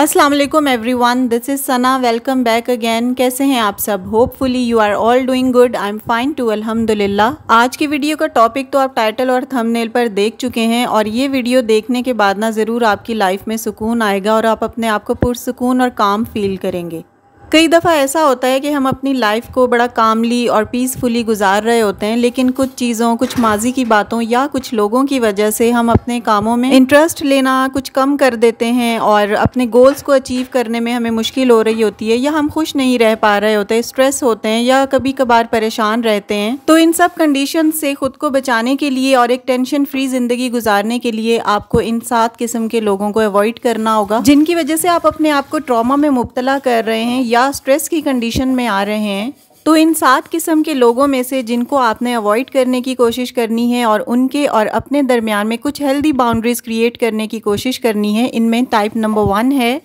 अस्सलाम वालेकुम everyone, this is Sana. Welcome back again. कैसे हैं आप सब? Hopefully you are all doing good. I am fine too, अल्हम्दुलिल्लाह। आज की वीडियो का टॉपिक तो आप टाइटल और थंबनेल पर देख चुके हैं और ये वीडियो देखने के बाद ना ज़रूर आपकी लाइफ में सुकून आएगा और आप अपने आप को पुरसुकून और काम फील करेंगे। कई दफ़ा ऐसा होता है कि हम अपनी लाइफ को बड़ा कामली और पीसफुली गुजार रहे होते हैं, लेकिन कुछ चीज़ों, कुछ माजी की बातों या कुछ लोगों की वजह से हम अपने कामों में इंटरेस्ट लेना कुछ कम कर देते हैं और अपने गोल्स को अचीव करने में हमें मुश्किल हो रही होती है, या हम खुश नहीं रह पा रहे होते, स्ट्रेस होते हैं या कभी कभार परेशान रहते हैं। तो इन सब कंडीशन से खुद को बचाने के लिए और एक टेंशन फ्री जिंदगी गुजारने के लिए आपको इन 7 किस्म के लोगों को अवॉइड करना होगा, जिनकी वजह से आप अपने आप को ट्रॉमा में मुब्तला कर रहे हैं या स्ट्रेस की कंडीशन में आ रहे हैं। तो इन 7 किस्म के लोगों में से जिनको आपने अवॉइड करने की कोशिश करनी है और उनके और अपने दरमियान में कुछ हेल्दी बाउंड्रीज क्रिएट करने की कोशिश करनी है। इनमें टाइप नंबर 1 है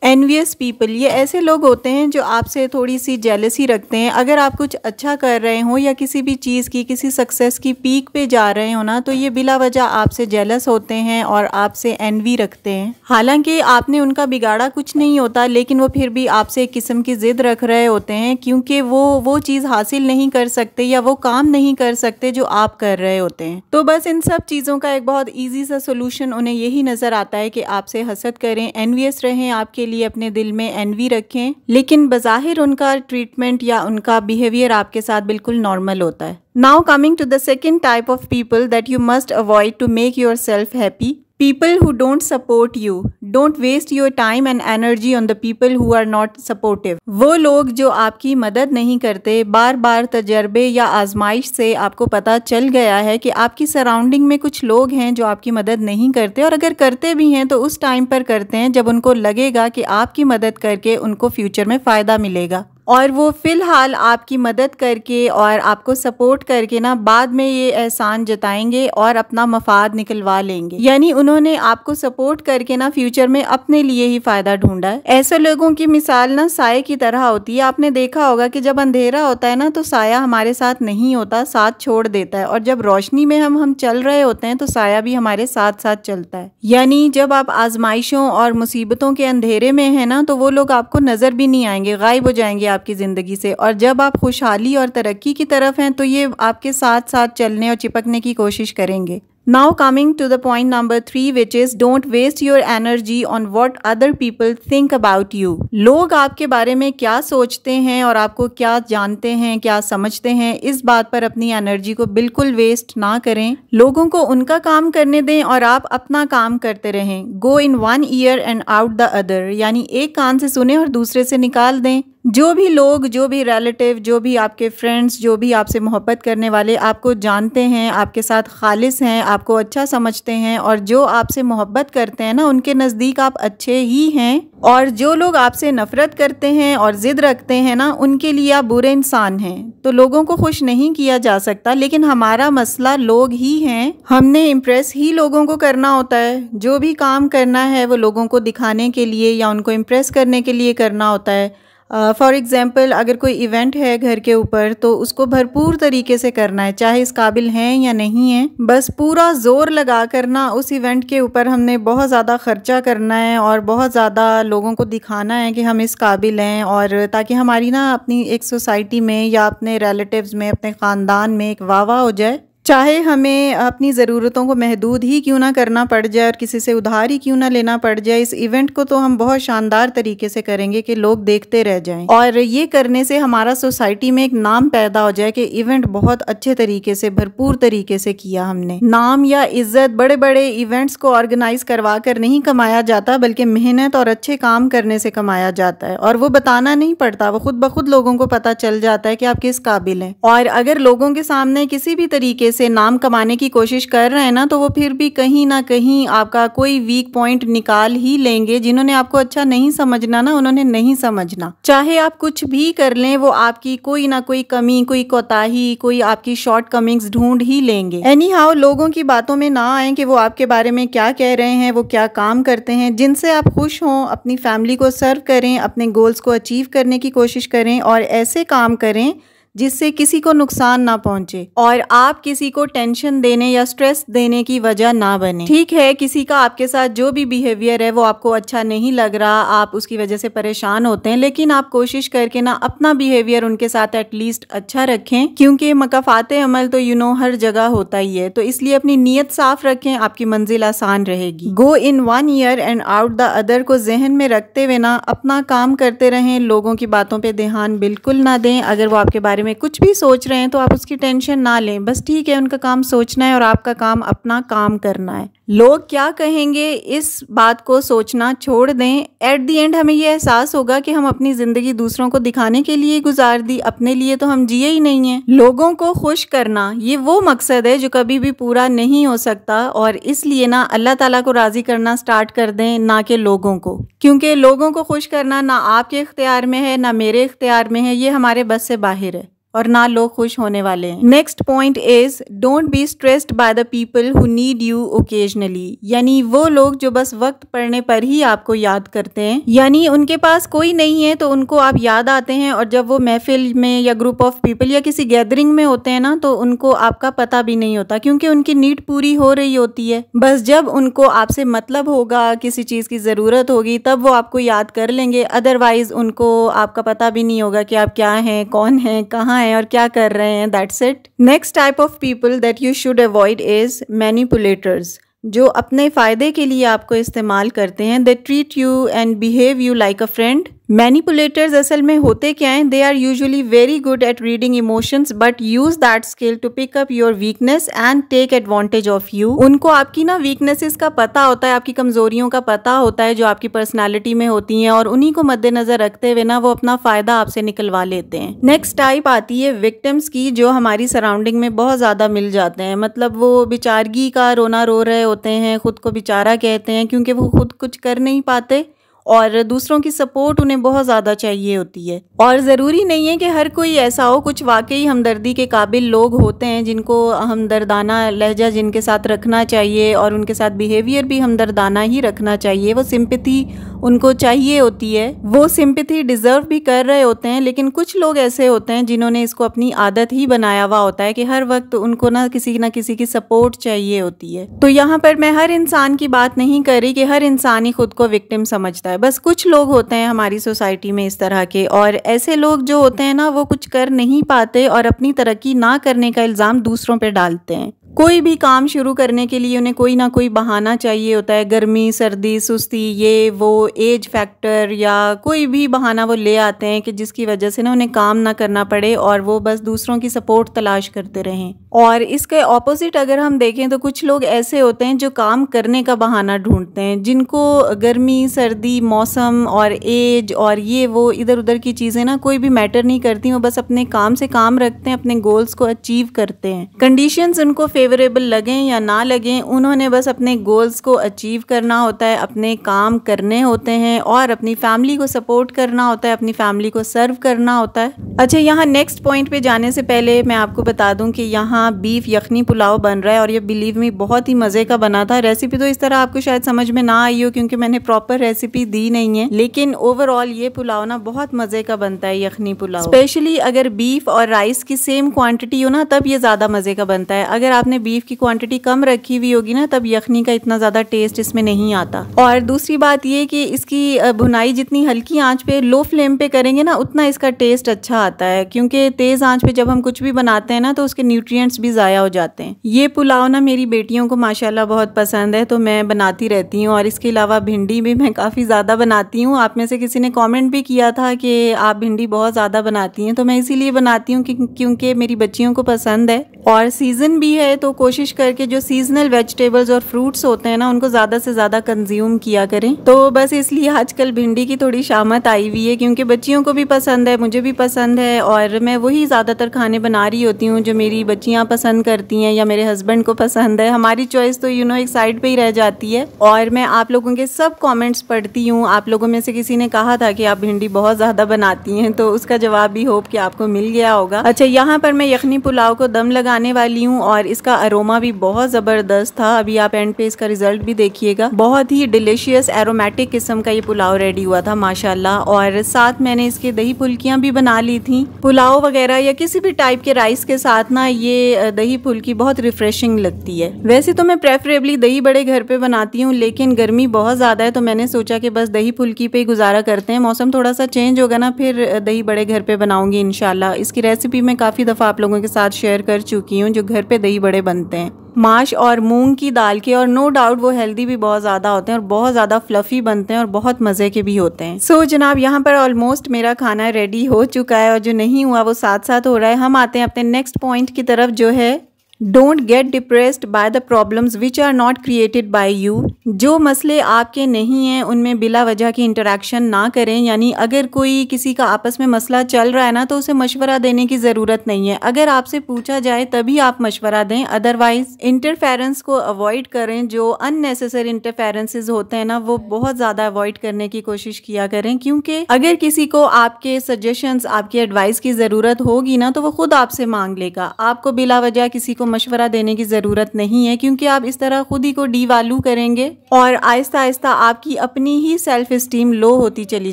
एनवियस पीपल। ये ऐसे लोग होते हैं जो आपसे थोड़ी सी जेलसी रखते हैं। अगर आप कुछ अच्छा कर रहे हो या किसी भी चीज़ की, किसी सक्सेस की पीक पे जा रहे हो ना, तो ये बिला वजह आपसे जेलस होते हैं और आपसे एनवी रखते हैं। हालांकि आपने उनका बिगाड़ा कुछ नहीं होता, लेकिन वो फिर भी आपसे एक किस्म की जिद रख रहे होते हैं, क्योंकि वो चीज़ हासिल नहीं कर सकते या वो काम नहीं कर सकते जो आप कर रहे होते हैं। तो बस इन सब चीज़ों का एक बहुत ईजी सा सोल्यूशन उन्हें यही नज़र आता है कि आपसे हसद करें, एनवियस रहें, आपके लिए अपने दिल में एनवी रखें, लेकिन बज़ाहिर उनका ट्रीटमेंट या उनका बिहेवियर आपके साथ बिल्कुल नॉर्मल होता है। Now coming to the second type of people that you must avoid to make yourself happy. People who don't support you. Don't waste your time and energy on the people who are not supportive. वो लोग जो आपकी मदद नहीं करते, बार बार तजर्बे या आजमाइश से आपको पता चल गया है कि आपकी सराउंडिंग में कुछ लोग हैं जो आपकी मदद नहीं करते, और अगर करते भी हैं तो उस टाइम पर करते हैं जब उनको लगेगा कि आपकी मदद करके उनको फ्यूचर में फ़ायदा मिलेगा, और वो फ़िलहाल आपकी मदद करके और आपको सपोर्ट करके ना बाद में ये एहसान जताएंगे और अपना मफाद निकलवा लेंगे। यानी उन्होंने आपको सपोर्ट करके ना फ्यूचर में अपने लिए ही फ़ायदा ढूंढा है। ऐसे लोगों की मिसाल ना साए की तरह होती है। आपने देखा होगा कि जब अंधेरा होता है ना तो साया हमारे साथ नहीं होता, साथ छोड़ देता है, और जब रोशनी में हम चल रहे होते हैं तो साया भी हमारे साथ साथ चलता है। यानी जब आप आजमाइशों और मुसीबतों के अंधेरे में है ना, तो वो लोग आपको नज़र भी नहीं आएंगे, गायब हो जाएंगे आपकी जिंदगी से, और जब आप खुशहाली और तरक्की की तरफ हैं तो ये आपके साथ साथ चलने और चिपकने की कोशिश करेंगे। Now coming to the point number 3, which is don't waste your energy on what other people think about you. लोग आपके बारे में क्या सोचते हैं और आपको क्या जानते हैं, क्या समझते हैं, इस बात पर अपनी एनर्जी को बिल्कुल वेस्ट ना करें। लोगों को उनका काम करने दें और आप अपना काम करते रहें। Go in one ear and out the other, यानी एक कान से सुने और दूसरे से निकाल दें। जो भी लोग, जो भी रिलेटिव, जो भी आपके फ्रेंड्स, जो भी आपसे मोहब्बत करने वाले आपको जानते हैं, आपके साथ खालिस हैं, आपको अच्छा समझते हैं, और जो आपसे मोहब्बत करते हैं ना, उनके नज़दीक आप अच्छे ही हैं, और जो लोग आपसे नफ़रत करते हैं और ज़िद रखते हैं ना, उनके लिए आप बुरे इंसान हैं। तो लोगों को खुश नहीं किया जा सकता, लेकिन हमारा मसला लोग ही हैं। हमने इम्प्रेस ही लोगों को करना होता है। जो भी काम करना है वो लोगों को दिखाने के लिए या उनको इम्प्रेस करने के लिए करना होता है। फॉर एग्ज़ाम्पल, अगर कोई इवेंट है घर के ऊपर तो उसको भरपूर तरीके से करना है, चाहे इस काबिल हैं या नहीं हैं। बस पूरा जोर लगा करना उस इवेंट के ऊपर, हमने बहुत ज़्यादा खर्चा करना है और बहुत ज़्यादा लोगों को दिखाना है कि हम इस काबिल हैं, और ताकि हमारी ना अपनी एक सोसाइटी में या अपने रिलेटिव्स में, अपने ख़ानदान में एक वाह हो जाए। चाहे हमें अपनी ज़रूरतों को महदूद ही क्यों ना करना पड़ जाए और किसी से उधार ही क्यों ना लेना पड़ जाए, इस इवेंट को तो हम बहुत शानदार तरीके से करेंगे कि लोग देखते रह जाएं, और ये करने से हमारा सोसाइटी में एक नाम पैदा हो जाए कि इवेंट बहुत अच्छे तरीके से, भरपूर तरीके से किया हमने। नाम या इज्जत बड़े बड़े इवेंट्स को ऑर्गेनाइज करवा कर नहीं कमाया जाता, बल्कि मेहनत और अच्छे काम करने से कमाया जाता है, और वो बताना नहीं पड़ता, वो खुद ब खुद लोगों को पता चल जाता है कि आप किस काबिल हैं। और अगर लोगों के सामने किसी भी तरीके से नाम कमाने की कोशिश कर रहे हैं ना, तो वो फिर भी कहीं ना कहीं आपका कोई वीक पॉइंट निकाल ही लेंगे। जिन्होंने आपको अच्छा नहीं समझना ना, उन्होंने नहीं समझना। चाहे आप कुछ भी कर लें, वो आपकी कोई ना कोई कमी, कोई कोताही, कोई आपकी शॉर्ट कमिंग्स ढूंढ ही लेंगे। एनी हाउ, लोगों की बातों में ना आए कि वो आपके बारे में क्या कह रहे हैं, वो क्या काम करते हैं। जिनसे आप खुश हों, अपनी फैमिली को सर्व करें, अपने गोल्स को अचीव करने की कोशिश करें और ऐसे काम करें जिससे किसी को नुकसान ना पहुंचे और आप किसी को टेंशन देने या स्ट्रेस देने की वजह ना बने। ठीक है, किसी का आपके साथ जो भी बिहेवियर है वो आपको अच्छा नहीं लग रहा, आप उसकी वजह से परेशान होते हैं, लेकिन आप कोशिश करके ना अपना बिहेवियर उनके साथ एटलीस्ट अच्छा रखें, क्योंकि मकाफाते अमल तो हर जगह होता ही है। तो इसलिए अपनी नीयत साफ रखें, आपकी मंजिल आसान रहेगी। Go in one ear and out the other को जहन में रखते हुए ना अपना काम करते रहें, लोगों की बातों पे ध्यान बिल्कुल ना दें। अगर वो आपके बारे में कुछ भी सोच रहे हैं तो आप उसकी टेंशन ना लें, बस ठीक है, उनका काम सोचना है और आपका काम अपना काम करना है। लोग क्या कहेंगे इस बात को सोचना छोड़ दें। एट दी एंड हमें ये एहसास होगा कि हम अपनी जिंदगी दूसरों को दिखाने के लिए गुजार दी, अपने लिए तो हम जिए ही नहीं है। लोगों को खुश करना ये वो मकसद है जो कभी भी पूरा नहीं हो सकता, और इसलिए ना अल्लाह ताला को राजी करना स्टार्ट कर दें, ना कि लोगों को, क्योंकि लोगों को खुश करना ना आपके इख्तियार में है ना मेरे इख्तियार में है, ये हमारे बस से बाहर है और ना लोग खुश होने वाले हैं। Next point is don't be stressed by the people who need you occasionally, यानी वो लोग जो बस वक्त पड़ने पर ही आपको याद करते हैं, यानी उनके पास कोई नहीं है तो उनको आप याद आते हैं, और जब वो महफिल में या ग्रुप ऑफ पीपल या किसी गैदरिंग में होते हैं ना तो उनको आपका पता भी नहीं होता, क्योंकि उनकी नीड पूरी हो रही होती है। बस जब उनको आपसे मतलब होगा, किसी चीज की जरूरत होगी, तब वो आपको याद कर लेंगे, अदरवाइज उनको आपका पता भी नहीं होगा कि आप क्या हैं, कौन हैं, कहाँ और क्या कर रहे हैं। That's it. Next type of people that you should avoid is manipulators, जो अपने फायदे के लिए आपको इस्तेमाल करते हैं। They treat you and behave you like a friend. Manipulators असल में होते क्या हैं? They are usually very good at reading emotions but use that skill to pick up your weakness and take advantage of you. उनको आपकी ना weaknesses का पता होता है, आपकी कमजोरियों का पता होता है जो आपकी पर्सनालिटी में होती हैं, और उन्हीं को मद्देनजर रखते हुए ना वो अपना फायदा आपसे निकलवा लेते हैं। नेक्स्ट टाइप आती है विक्टिम्स की, जो हमारी सराउंडिंग में बहुत ज्यादा मिल जाते हैं। मतलब वो बेचारगी का रोना रो रहे होते हैं, खुद को बेचारा कहते हैं क्योंकि वो खुद कुछ कर नहीं पाते और दूसरों की सपोर्ट उन्हें बहुत ज़्यादा चाहिए होती है। और ज़रूरी नहीं है कि हर कोई ऐसा हो, कुछ वाकई हमदर्दी के काबिल लोग होते हैं जिनको हमदर्दाना लहजा जिनके साथ रखना चाहिए और उनके साथ बिहेवियर भी हमदर्दाना ही रखना चाहिए। वो सिंपैथी उनको चाहिए होती है, वो सिंपैथी डिजर्व भी कर रहे होते हैं। लेकिन कुछ लोग ऐसे होते हैं जिन्होंने इसको अपनी आदत ही बनाया हुआ होता है कि हर वक्त उनको ना किसी की सपोर्ट चाहिए होती है। तो यहाँ पर मैं हर इंसान की बात नहीं कर रही कि हर इंसान ही खुद को विक्टिम समझता है, बस कुछ लोग होते हैं हमारी सोसाइटी में इस तरह के, और ऐसे लोग जो होते हैं ना वो कुछ कर नहीं पाते और अपनी तरक्की ना करने का इल्ज़ाम दूसरों पे डालते हैं। कोई भी काम शुरू करने के लिए उन्हें कोई ना कोई बहाना चाहिए होता है, गर्मी, सर्दी, सुस्ती, ये वो, एज फैक्टर, या कोई भी बहाना वो ले आते हैं कि जिसकी वजह से ना उन्हें काम ना करना पड़े और वो बस दूसरों की सपोर्ट तलाश करते रहें। और इसके ऑपोजिट अगर हम देखें तो कुछ लोग ऐसे होते हैं जो काम करने का बहाना ढूंढते हैं, जिनको गर्मी, सर्दी, मौसम और एज और ये वो इधर उधर की चीज़ें ना कोई भी मैटर नहीं करती, वो बस अपने काम से काम रखते हैं, अपने गोल्स को अचीव करते हैं। कंडीशंस उनको फेवरेबल लगें या ना लगें, उन्होंने बस अपने गोल्स को अचीव करना होता है, अपने काम करने होते हैं और अपनी फैमिली को सपोर्ट करना होता है, अपनी फैमिली को सर्व करना होता है। अच्छा, यहाँ नेक्स्ट पॉइंट पे जाने से पहले मैं आपको बता दूं कि यहाँ बीफ यखनी पुलाव बन रहा है और ये बिलीव मी बहुत ही मजे का बना था। रेसिपी तो इस तरह आपको शायद समझ में ना आई हो क्योंकि मैंने प्रॉपर रेसिपी दी नहीं है, लेकिन ओवरऑल ये पुलाव ना बहुत मजे का बनता है, यखनी पुलाव। स्पेशली अगर बीफ और राइस की सेम क्वांटिटी हो ना तब ये ज्यादा मजे का बनता है। अगर आपने बीफ की क्वांटिटी कम रखी हुई होगी ना तब यखनी का इतना ज्यादा टेस्ट इसमें नहीं आता। और दूसरी बात ये कि इसकी भुनाई जितनी हल्की आंच पे, लो फ्लेम पे करेंगे ना उतना इसका टेस्ट अच्छा आता है, क्योंकि तेज आंच पे जब हम कुछ भी बनाते हैं ना तो उसके न्यूट्रिएंट्स भी ज़ाया हो जाते हैं। ये पुलाव ना मेरी बेटियों को माशाल्लाह बहुत पसंद है तो मैं बनाती रहती हूँ, और इसके अलावा भिंडी भी मैं काफ़ी ज़्यादा बनाती हूँ। आप में से किसी ने कमेंट भी किया था कि आप भिंडी बहुत ज़्यादा बनाती हैं, तो मैं इसीलिए बनाती हूँ क्योंकि मेरी बच्चियों को पसंद है और सीज़न भी है, तो कोशिश करके जो सीजनल वेजिटेबल्स और फ्रूट्स होते हैं ना उनको ज़्यादा से ज़्यादा कंज्यूम किया करें। तो बस इसलिए आजकल भिंडी की थोड़ी शामत आई हुई है, क्योंकि बच्चियों को भी पसंद है, मुझे भी पसंद है, और मैं वही ज़्यादातर खाने बना रही होती हूँ जो मेरी बच्चियाँ पसंद करती हैं या मेरे हस्बैंड को पसंद है। हमारी चॉइस तो एक साइड पे ही रह जाती है। और मैं आप लोगों के सब कमेंट्स पढ़ती हूँ। आप लोगों में से किसी ने कहा था कि आप भिंडी बहुत ज़्यादा बनाती हैं, तो उसका जवाब भी होप कि आपको मिल गया होगा। अच्छा, यहाँ पर मैं यखनी पुलाव को दम लगाने वाली हूँ और इसका इसका अरोमा भी बहुत ज़बरदस्त था। अभी आप एंड पे इसका रिजल्ट भी देखिएगा। बहुत ही डिलीशियस एरोमेटिक किस्म का ये पुलाव रेडी हुआ था माशाल्लाह। और साथ मैंने इसके दही फुल्कियाँ भी बना ली थी। पुलाव वगैरह या किसी भी टाइप के राइस के साथ ना ये दही फुल्की बहुत रिफ्रेशिंग लगती है। वैसे तो मैं प्रेफरेबली दही बड़े घर पे बनाती हूँ, लेकिन गर्मी बहुत ज़्यादा है तो मैंने सोचा कि बस दही फुल्की पे ही गुजारा करते हैं। मौसम थोड़ा सा चेंज होगा ना, फिर दही बड़े घर पे बनाऊंगी इंशाल्लाह। इसकी रेसिपी मैं काफ़ी दफ़ा आप लोगों के साथ शेयर कर चुकी हूँ, जो घर पे दही बड़े बनते हैं माश और मूंग की दाल के। और नो डाउट वो हेल्दी भी बहुत ज़्यादा होते हैं और बहुत ज़्यादा फ्लफ़ी बनते हैं और बहुत मज़े के भी होते हैं। सो जनाब, यहाँ पर ऑलमोस्ट मेरा खाना रेडी हो चुका है और जो नहीं हुआ वो साथ साथ हो रहा है। हम आते हैं अपने नेक्स्ट पॉइंट की तरफ, जो है don't get depressed by the problems which are not created by you. जो मसले आपके नहीं हैं उनमें बिला वजह की इंटरेक्शन ना करें। यानी अगर कोई किसी का आपस में मसला चल रहा है ना, तो उसे मशवरा देने की ज़रूरत नहीं है। अगर आपसे पूछा जाए तभी आप मशवरा दें, अदरवाइज इंटरफेरेंस को अवॉइड करें। जो अननेसेसरी इंटरफेरेंसेज होते हैं ना, वो बहुत ज़्यादा अवॉइड करने की कोशिश किया करें, क्योंकि अगर किसी को आपके सजेशंस, आपकी एडवाइस की ज़रूरत होगी ना, तो वो खुद आपसे मांग लेगा। आपको बिला वजह किसी को मशवरा देने की जरूरत नहीं है, क्योंकि आप इस तरह खुद ही को डीवैल्यू करेंगे और आहिस्ता आहिस्ता आपकी अपनी ही सेल्फ एस्टीम लो होती चली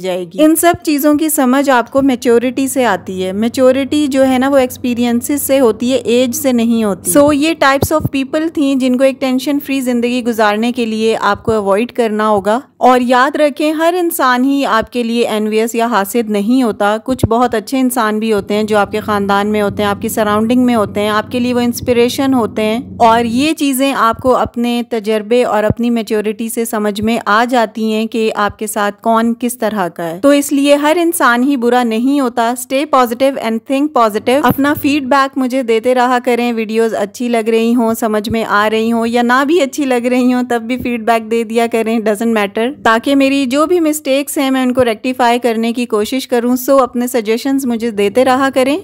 जाएगी। इन सब चीजों की समझ आपको मैच्योरिटी से आती है। मैच्योरिटी जो है ना, वो एक्सपीरियंसेस से होती है, एज से नहीं होती। सो ये टाइप्स ऑफ पीपल थी जिनको एक टेंशन फ्री जिंदगी गुजारने के लिए आपको अवॉइड करना होगा। और याद रखें, हर इंसान ही आपके लिए एनवियस या हासिद नहीं होता। कुछ बहुत अच्छे इंसान भी होते हैं जो आपके खानदान में होते हैं, आपकी सराउंडिंग में होते हैं, आपके लिए वो इंस्पिरेशन होते हैं। और ये चीज़ें आपको अपने तजर्बे और अपनी मैच्योरिटी से समझ में आ जाती हैं कि आपके साथ कौन किस तरह का है। तो इसलिए हर इंसान ही बुरा नहीं होता। Stay positive and think positive. अपना फीडबैक मुझे देते रहा करें। वीडियोस अच्छी लग रही हों, समझ में आ रही हों या ना भी अच्छी लग रही हों, तब भी फीडबैक दे दिया करें, डजंट मैटर, ताकि मेरी जो भी मिस्टेक्स हैं मैं उनको रेक्टिफाई करने की कोशिश करूं। सो अपने सजेशंस मुझे देते रहा करें।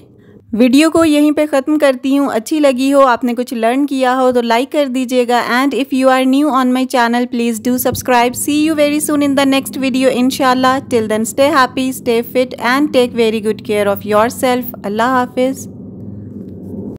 वीडियो को यहीं पे ख़त्म करती हूँ। अच्छी लगी हो, आपने कुछ लर्न किया हो तो लाइक कर दीजिएगा। And if you are new on my channel, please do subscribe. See you very soon in the next video इंशाल्लाह। Till then stay happy, stay fit and take very good care of yourself. अल्लाह हाफिज़।